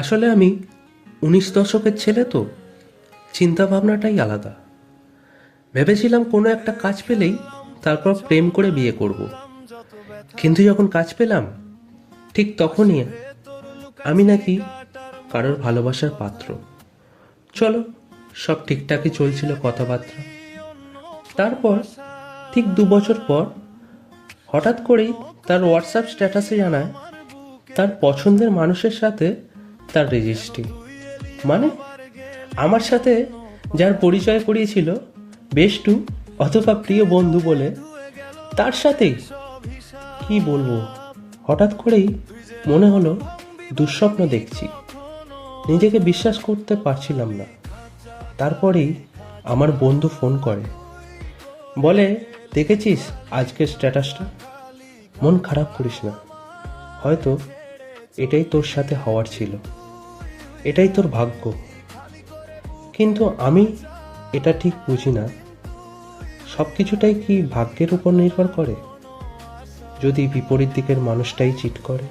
আসলে আমি 19 দশকের ছেলে তো, চিন্তা ভাবনাটাই আলাদা। ভেবেছিলাম কোনো একটা কাজ পেলেই তারপর প্রেম করে বিয়ে করব। কিন্তু যখন কাজ পেলাম, ঠিক তখনই আমি নাকি কারোর ভালোবাসার পাত্র। চলো, সব ঠিকঠাকই চলছিল কথাবার্তা। তারপর ঠিক 2 বছর পর হঠাৎ করেই তার হোয়াটসঅ্যাপ স্ট্যাটাসে জানায় তার পছন্দের মানুষের সাথে তার রেজিস্ট্রি। মানে আমার সাথে যার পরিচয় করিয়েছিল বেষ্টু অথবা প্রিয় বন্ধু বলে, তার সাথেই। কি বলবো, হঠাৎ করেই মনে হলো দুঃস্বপ্ন দেখছি। নিজেকে বিশ্বাস করতে পারছিলাম না। তারপরেই আমার বন্ধু ফোন করে, বলে, দেখেছিস আজকের স্ট্যাটাসটা? মন খারাপ করিস না, হয়তো এটাই তোর সাথে হওয়ার ছিল, এটাই তোর ভাগ্য। কিন্তু আমি এটা ঠিক বুঝি না, সব কিছুটাই কি ভাগ্যের উপর নির্ভর করে? যদি বিপরীত দিকের মানুষটাই চিট করে?